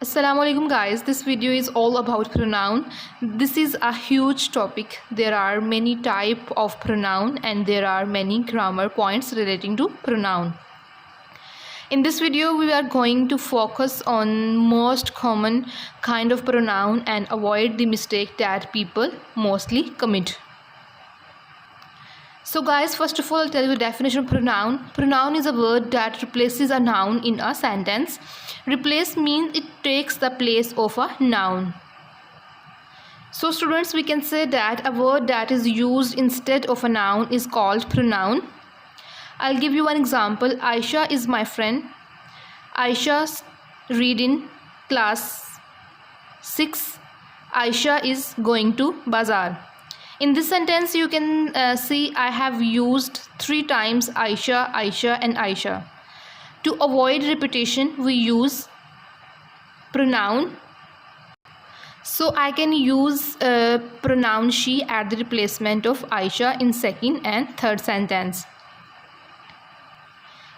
Assalamualaikum guys, this video is all about pronoun. This is a huge topic. There are many type of pronoun and there are many grammar points relating to pronoun. In this video we are going to focus on most common kind of pronoun and avoid the mistake that people mostly commit. So guys, first of all I'll tell you the definition of pronoun. Pronoun is a word that replaces a noun in a sentence. Replace means it takes the place of a noun. So students, we can say that a word that is used instead of a noun is called pronoun. I'll give you one example. Aisha is my friend. Aisha's reading class 6. Aisha is going to bazaar. In this sentence you can see I have used 3 times Aisha, Aisha and Aisha. To avoid repetition we use pronoun. So I can use pronoun she at the replacement of Aisha in second and third sentence.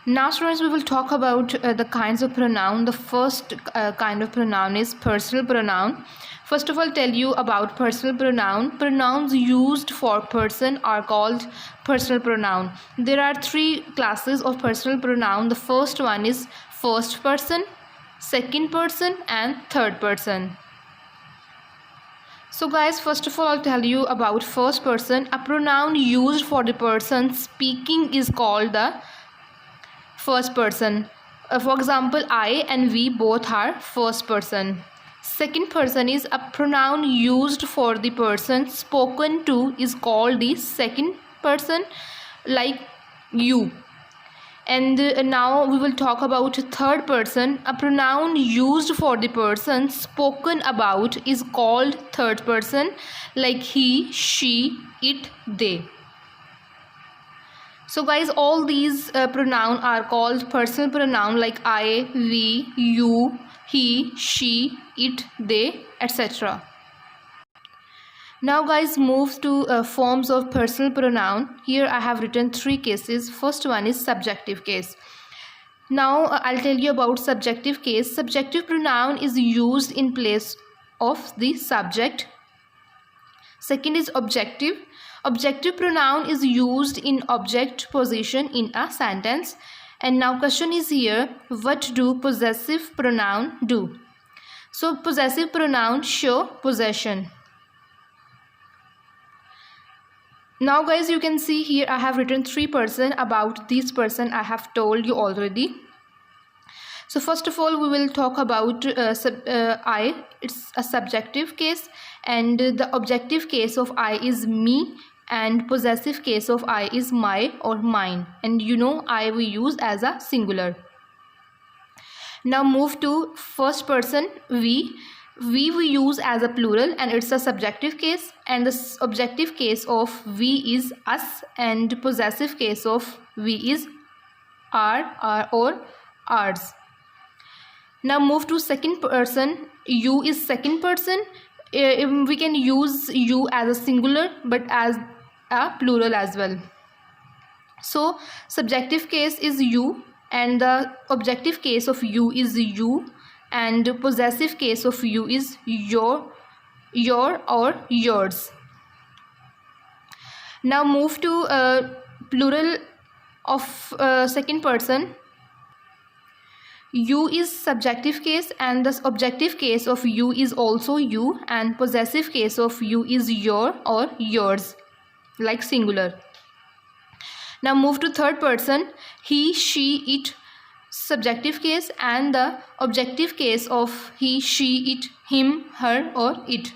Now students, we will talk about the kinds of pronoun. The first kind of pronoun is personal pronoun. First of all, tell you about personal pronoun. Pronouns used for person are called personal pronoun. There are 3 classes of personal pronoun. The first one is first person, second person and third person. So guys, first of all I'll tell you about first person. A pronoun used for the person speaking is called the first person. For example, I and we both are first person. Second person is a pronoun used for the person spoken to is called the second person, like you. And now we will talk about third person. A pronoun used for the person spoken about is called third person, like he, she, it, they. So guys, all these pronoun are called personal pronoun, like I, we, you, he, she, it, they, etc. Now guys, move to forms of personal pronoun. Here I have written 3 cases. First one is subjective case. Now I'll tell you about subjective case. Subjective pronoun is used in place of the subject. Second is objective. Objective pronoun is used in object position in a sentence. And now question is here, what do possessive pronoun do? So possessive pronoun show possession. Now guys, you can see here I have written 3 person. About this person I have told you already. So first of all we will talk about I. It's a subjective case, and the objective case of I is me, and possessive case of I is my or mine, and you know I we use as a singular. Now move to first person we use as a plural and it's a subjective case, and the objective case of we is us, and possessive case of we is our or ours. Now move to second person. You is second person. We can use you as a singular but as a plural as well. So subjective case is you, and the objective case of you is you, and possessive case of you is your or yours. Now move to plural of second person. You is subjective case, and the objective case of you is also you, and possessive case of you is your or yours, like singular. Now move to third person. He, she, it, subjective case, and the objective case of he, she, it, him, her or it.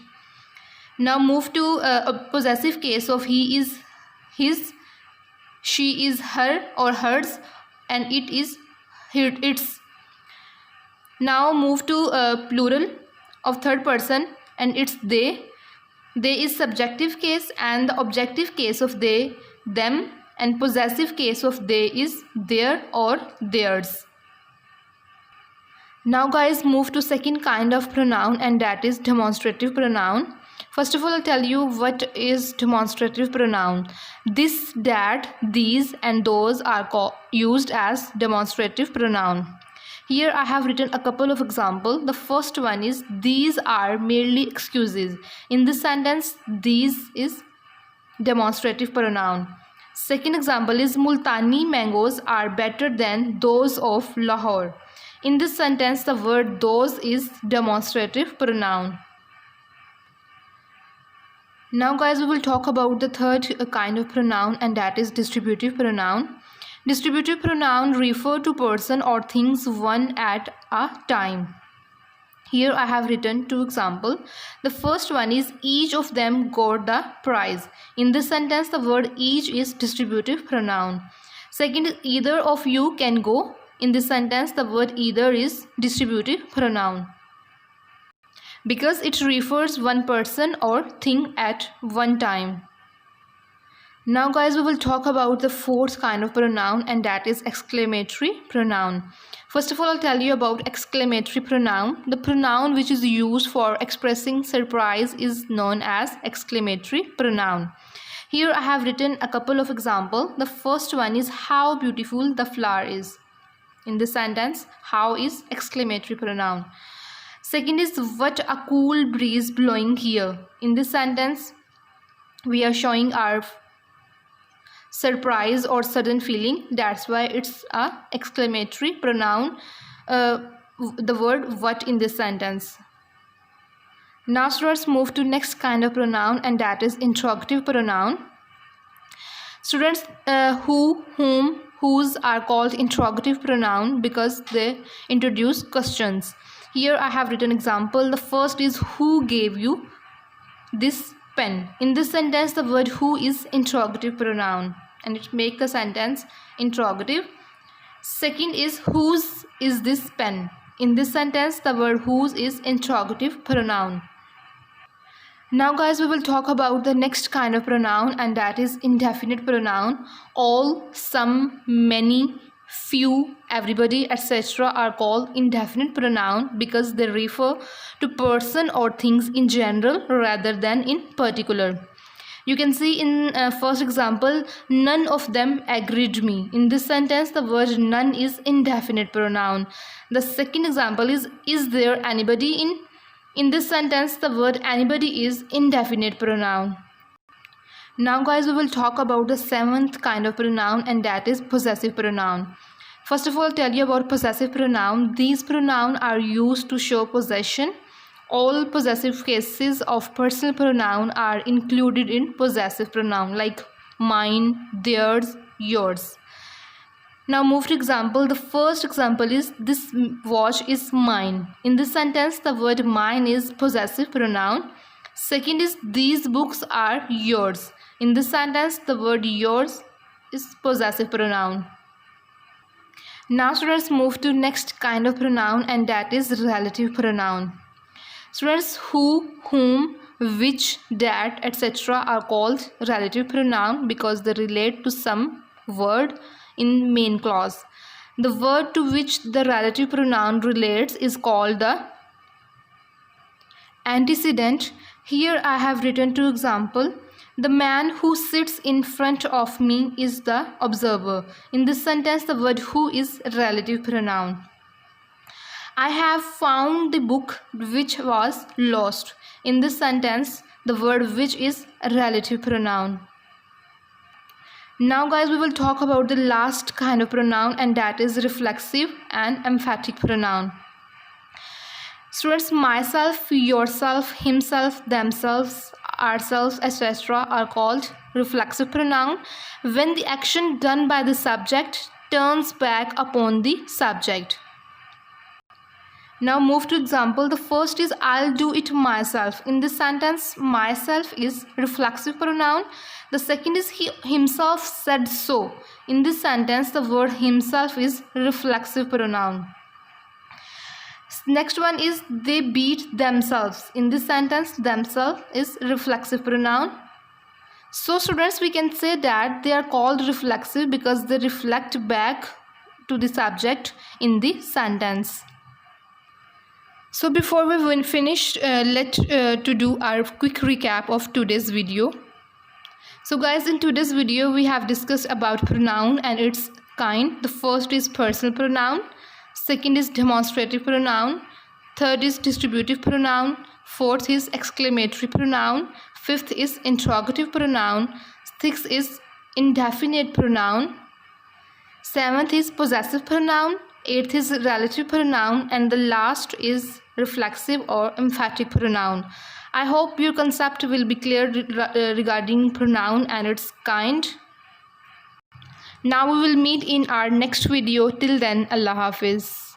Now move to a possessive case of he is his, she is her or hers, and it is its. Now move to plural of third person, and it's they. They is subjective case, and the objective case of they, them, and possessive case of they is their or theirs. Now guys, move to second kind of pronoun, and that is demonstrative pronoun. First of all I'll tell you what is demonstrative pronoun. This, that, these and those are used as demonstrative pronoun. Here I have written a couple of examples. The first one is these are merely excuses. In this sentence, these is demonstrative pronoun. Second example is Multani mangoes are better than those of Lahore. In this sentence, the word those is demonstrative pronoun. Now guys, we will talk about the third kind of pronoun, and that is distributive pronoun. Distributive pronoun refer to person or things one at a time. Here I have written two examples. The first one is each of them got the prize. In this sentence, the word each is distributive pronoun. Second is either of you can go. In this sentence, the word either is distributive pronoun because it refers one person or thing at one time. Now guys, we will talk about the fourth kind of pronoun, and that is exclamatory pronoun. First of all, I'll tell you about exclamatory pronoun. The pronoun which is used for expressing surprise is known as exclamatory pronoun. Here I have written a couple of examples. The first one is how beautiful the flower is. In this sentence, how is exclamatory pronoun. Second is what a cool breeze blowing here. In this sentence, we are showing our surprise or sudden feeling. That's why it's a exclamatory pronoun, the word what in this sentence. Now students, move to next kind of pronoun, and that is interrogative pronoun. Students, who, whom, whose are called interrogative pronoun because they introduce questions. Here I have written example. The first is who gave you this pen. In this sentence, the word who is interrogative pronoun and it makes the sentence interrogative. Second is whose is this pen. In this sentence, the word whose is interrogative pronoun. Now guys, we will talk about the next kind of pronoun, and that is indefinite pronoun. All, some, many, few, everybody, etc. are called indefinite pronoun because they refer to person or things in general rather than in particular. You can see in first example, none of them agreed me. In this sentence, the word none is indefinite pronoun. The second example is there anybody in? In this sentence, the word anybody is indefinite pronoun. Now guys, we will talk about the seventh kind of pronoun, and that is possessive pronoun. First of all, I'll tell you about possessive pronoun. These pronouns are used to show possession. All possessive cases of personal pronoun are included in possessive pronoun, like mine, theirs, yours. Now move to example. The first example is this watch is mine. In this sentence, the word mine is possessive pronoun. Second is these books are yours. In this sentence, the word yours is possessive pronoun. Now students, move to next kind of pronoun, and that is relative pronoun. Students, who, whom, which, that, etc. are called relative pronoun because they relate to some word in main clause. The word to which the relative pronoun relates is called the antecedent. Here I have written two examples. The man who sits in front of me is the observer. In this sentence, the word who is relative pronoun. I have found the book which was lost. In this sentence, the word which is a relative pronoun. Now guys, we will talk about the last kind of pronoun, and that is reflexive and emphatic pronoun. Students, myself, yourself, himself, themselves, ourselves, etc. are called reflexive pronoun when the action done by the subject turns back upon the subject. Now move to example. The first is I'll do it myself. In this sentence, myself is reflexive pronoun. The second is he himself said so. In this sentence, the word himself is reflexive pronoun. Next one is they beat themselves. In this sentence, themselves is reflexive pronoun. So students, we can say that they are called reflexive because they reflect back to the subject in the sentence. So before we finish, let's do our quick recap of today's video. So guys, in today's video we have discussed about pronoun and its kind. The first is personal pronoun, Second is demonstrative pronoun. Third is distributive pronoun. Fourth is exclamatory pronoun. Fifth is interrogative pronoun. Sixth is indefinite pronoun. Seventh is possessive pronoun. Eighth is relative pronoun. And the last is reflexive or emphatic pronoun. I hope your concept will be clear regarding pronoun and its kind. Now we will meet in our next video. Till then, Allah Hafiz.